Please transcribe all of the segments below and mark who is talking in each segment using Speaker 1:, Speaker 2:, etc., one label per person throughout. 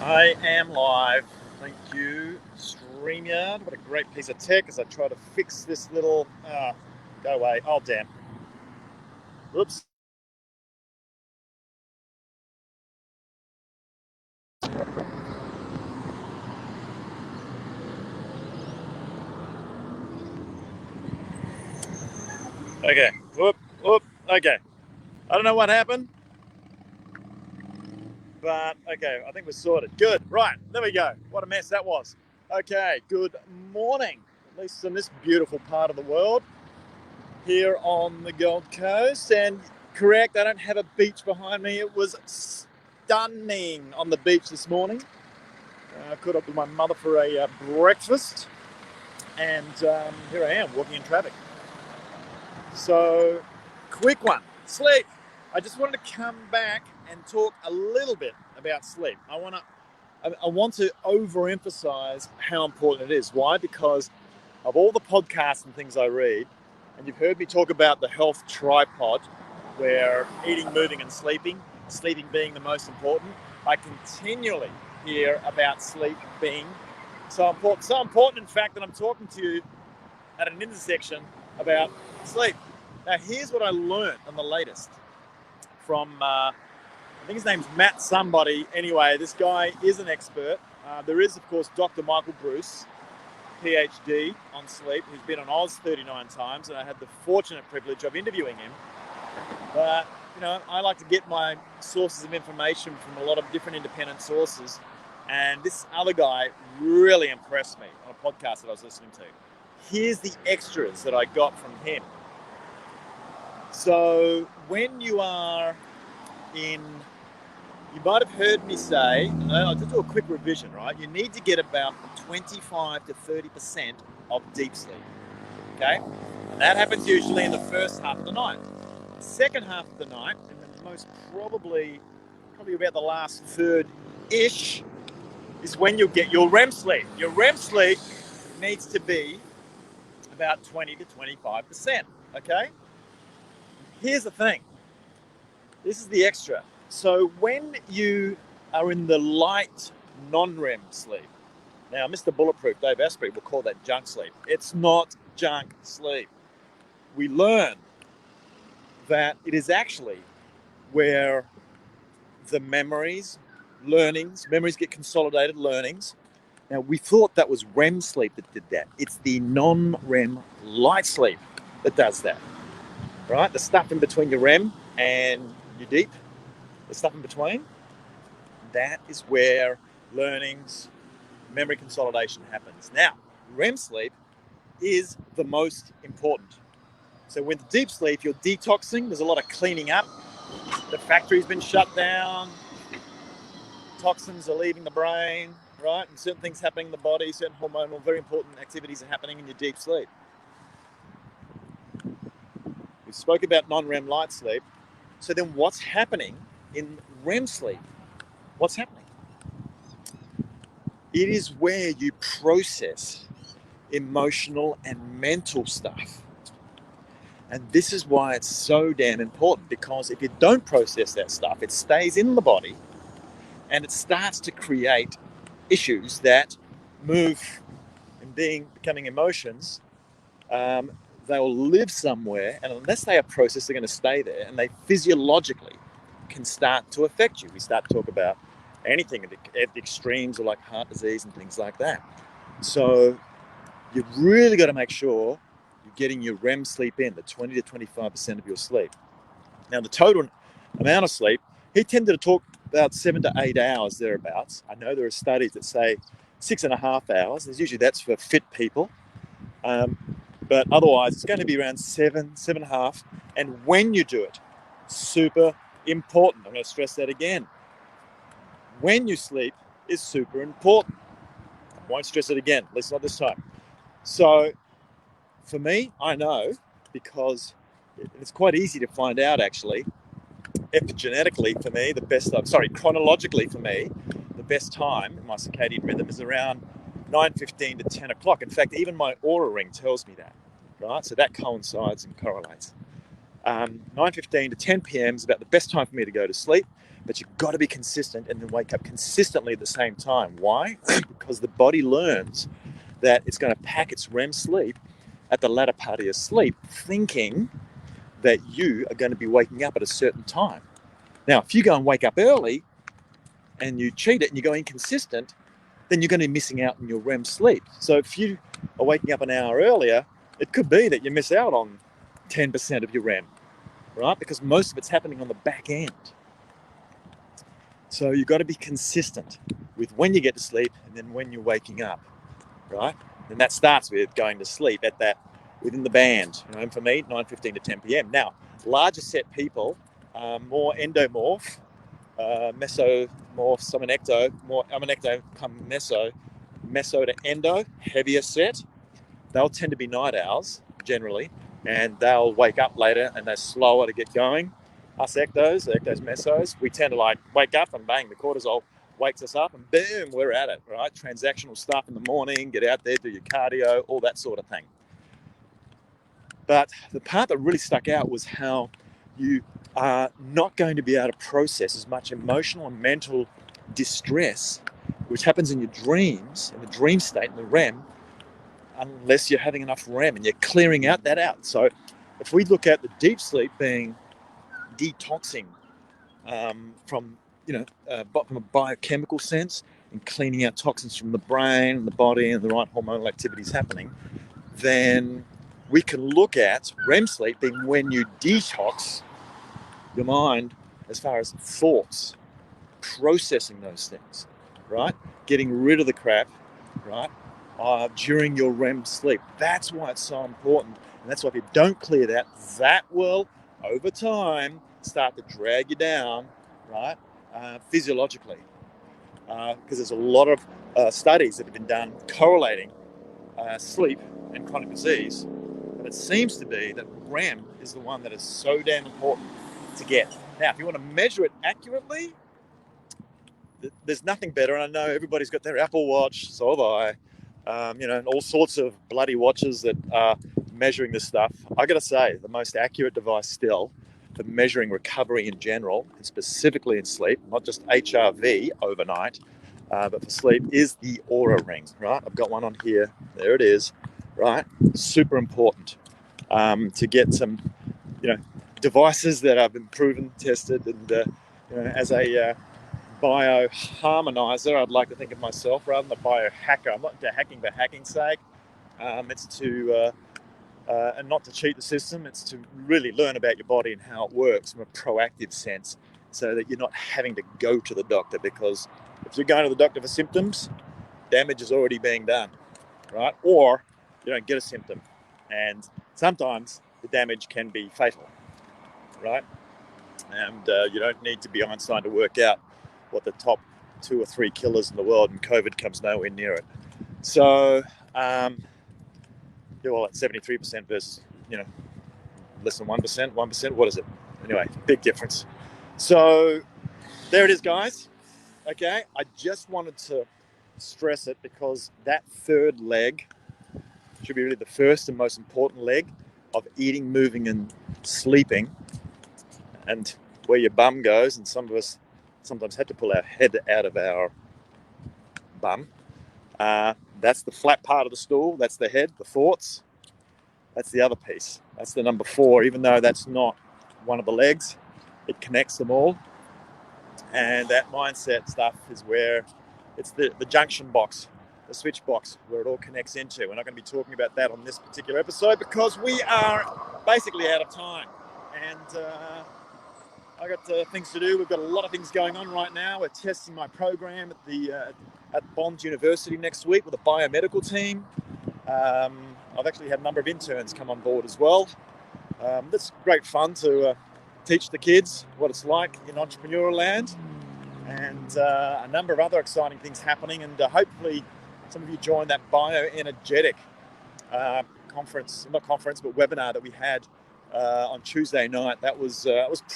Speaker 1: I am live. Thank you, StreamYard. What a great piece of tech as I try to fix this little. Go away. Oh, damn. Whoops. Okay. Whoop. Okay. I don't know what happened, but okay. I think we're sorted. Good. Right. There we go. What a mess that was. Okay. Good morning. At least in this beautiful part of the world here on the Gold Coast. And correct, I don't have a beach behind me. It was stunning on the beach this morning. I caught up with my mother for a breakfast, and here I am walking in traffic. So, quick one, sleep. I just wanted to come back and talk a little bit about sleep. I want to overemphasize how important it is. Why? Because of all the podcasts and things I read, and you've heard me talk about the health tripod, where eating, moving, and sleeping being the most important. I continually hear about sleep being so important. So important, in fact, that I'm talking to you at an intersection about sleep. Now, here's what I learned on the latest from, I think his name's Matt somebody. Anyway, this guy is an expert. There is, of course, Dr. Michael Breus, PhD on sleep, who's been on Oz 39 times, and I had the fortunate privilege of interviewing him. But, I like to get my sources of information from a lot of different independent sources, and this other guy really impressed me on a podcast that I was listening to. Here's the extras that I got from him. So when you are you might have heard me say, I'll just do a quick revision, right? You need to get about 25 to 30% of deep sleep, okay? And that happens usually in the first half of the night. The second half of the night, and most probably about the last third-ish, is when you'll get your REM sleep. Your REM sleep needs to be about 20 to 25%, okay? Here's the thing. This is the extra. So when you are in the light non-REM sleep, now Mr. Bulletproof, Dave Asprey, will call that junk sleep. It's not junk sleep. We learn that it is actually where the memories get consolidated, learnings. Now, we thought that was REM sleep that did that. It's the non-REM light sleep that does that, right? The stuff in between your REM and your deep, the stuff in between, that is where learnings, memory consolidation happens. Now, REM sleep is the most important. So with deep sleep, you're detoxing. There's a lot of cleaning up. The factory's been shut down. Toxins are leaving the brain, right? And certain things happening in the body, certain hormonal, very important activities are happening in your deep sleep. We spoke about non-REM light sleep. So then what's happening in REM sleep? What's happening? It is where you process emotional and mental stuff. And this is why it's so damn important, because if you don't process that stuff, it stays in the body and it starts to create issues that move and becoming emotions. They'll live somewhere, and unless they are processed, they're going to stay there, and they physiologically can start to affect you. We start to talk about anything at the extremes, or like heart disease and things like that. So you've really got to make sure you're getting your REM sleep in, the 20 to 25% of your sleep. Now, the total amount of sleep, he tended to talk about 7 to 8 hours, thereabouts. I know there are studies that say 6.5 hours. Usually that's for fit people. But otherwise, it's going to be around 7.5. And when you do it, super important. I'm going to stress that again. When you sleep is super important. I won't stress it again, at least not this time. So for me, I know, because it's quite easy to find out, actually. Epigenetically for me, chronologically for me, the best time in my circadian rhythm is around 9:15 to 10 o'clock. In fact, even my Oura ring tells me that, right? So that coincides and correlates. 9:15 to 10 p.m. is about the best time for me to go to sleep, but you've got to be consistent and then wake up consistently at the same time. Why? Because the body learns that it's going to pack its REM sleep at the latter part of your sleep, thinking that you are going to be waking up at a certain time. Now, if you go and wake up early and you cheat it and you go inconsistent, then you're going to be missing out on your REM sleep. So if you are waking up an hour earlier, it could be that you miss out on 10% of your REM, right? Because most of it's happening on the back end. So you've got to be consistent with when you get to sleep and then when you're waking up, right? And that starts with going to sleep at that within the band. And for me, 9:15 to 10 p.m. Now, larger set people, more endomorph, mesomorphs. I'm an ecto, come meso to endo, heavier set. They'll tend to be night owls generally, and they'll wake up later and they're slower to get going. Us ectos mesos, we tend to wake up and bang, the cortisol wakes us up and boom, we're at it, right? Transactional stuff in the morning, get out there, do your cardio, all that sort of thing. But the part that really stuck out was how you are not going to be able to process as much emotional and mental distress, which happens in your dreams, in the dream state, in the REM, unless you're having enough REM and you're clearing out. So if we look at the deep sleep being detoxing from a biochemical sense and cleaning out toxins from the brain and the body and the right hormonal activities happening, then we can look at REM sleep being when you detox your mind as far as thoughts, processing those things, right? Getting rid of the crap, right? During your REM sleep. That's why it's so important. And that's why if you don't clear that, that will, over time, start to drag you down, right? Physiologically. Because there's a lot of studies that have been done correlating sleep and chronic disease. But it seems to be that REM is the one that is so damn important to get. Now, if you want to measure it accurately, there's nothing better. And I know everybody's got their Apple Watch, so have I. And all sorts of bloody watches that are measuring this stuff. I got to say, the most accurate device still for measuring recovery in general, and specifically in sleep, not just HRV overnight, but for sleep, is the Oura Ring, right? I've got one on here. There it is, right? Super important to get some, devices that have been proven, tested, and as a bioharmonizer, I'd like to think of myself rather than a biohacker. I'm not into hacking for hacking's sake. It's to and not to cheat the system. It's to really learn about your body and how it works from a proactive sense, so that you're not having to go to the doctor. Because if you're going to the doctor for symptoms, damage is already being done, right? Or you don't get a symptom, and sometimes the damage can be fatal, right? And you don't need to be Einstein to work out what the top 2 or 3 killers in the world, and COVID comes nowhere near it. So, at 73% versus, less than 1%, what is it? Anyway, big difference. So, there it is, guys. Okay, I just wanted to stress it because that third leg should be really the first and most important leg of eating, moving, and sleeping, and where your bum goes, and some of us sometimes had to pull our head out of our bum. That's the flat part of the stool. That's the head, the thoughts. That's the other piece. That's the number 4, even though that's not one of the legs. It connects them all. And that mindset stuff is where it's the junction box, the switch box, where it all connects into. We're not going to be talking about that on this particular episode because we are basically out of time. And I got things to do. We've got a lot of things going on right now. We're testing my program at Bond University next week with a biomedical team. I've actually had a number of interns come on board as well. It's great fun to teach the kids what it's like in entrepreneurial land, and a number of other exciting things happening. And hopefully some of you joined that bioenergetic webinar that we had on Tuesday night. That was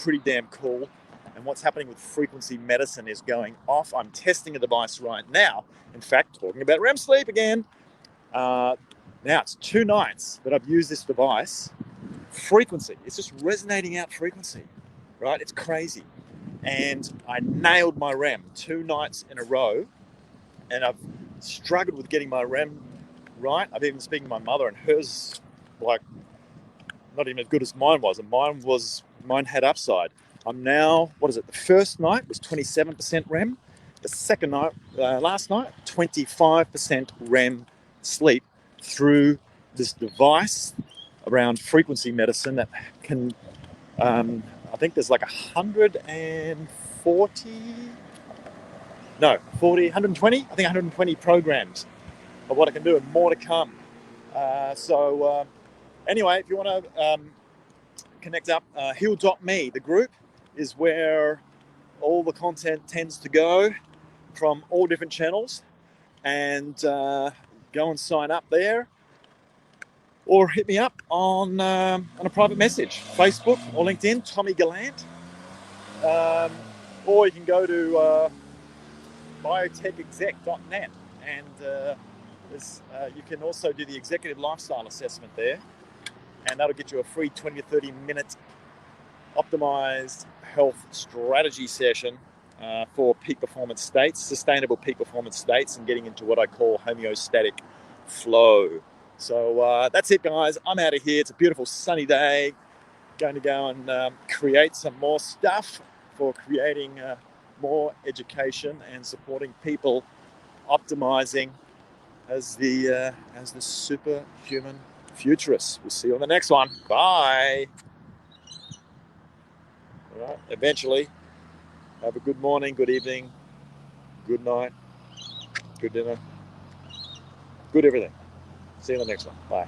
Speaker 1: pretty damn cool. And what's happening with frequency medicine is going off. I'm testing a device right now. In fact, talking about REM sleep again. Now it's 2 nights that I've used this device, frequency. It's just resonating out frequency, right? It's crazy. And I nailed my REM 2 nights in a row, and I've struggled with getting my REM right. I've even speaking to my mother, and hers, like, not even as good as mine was, and mine had upside. I'm now, what is it? The first night was 27% REM. The second night, last night, 25% REM sleep through this device around frequency medicine that can, I think there's like 120, I think 120 programs of what it can do, and more to come. Anyway, if you want to connect up, heal.me, the group, is where all the content tends to go from all different channels, and go and sign up there, or hit me up on a private message, Facebook or LinkedIn, Tommy Gallant, or you can go to biotechexec.net, and you can also do the executive lifestyle assessment there, and that'll get you a free 20 to 30 minute optimized health strategy session for peak performance states, sustainable peak performance states, and getting into what I call homeostatic flow. So that's it, guys. I'm out of here. It's a beautiful sunny day. Going to go and create some more stuff for creating more education and supporting people optimizing as the superhuman futurists. We'll see you on the next one. Bye. All right. Eventually, have a good morning, good evening, good night, good dinner, good everything. See you on the next one. Bye.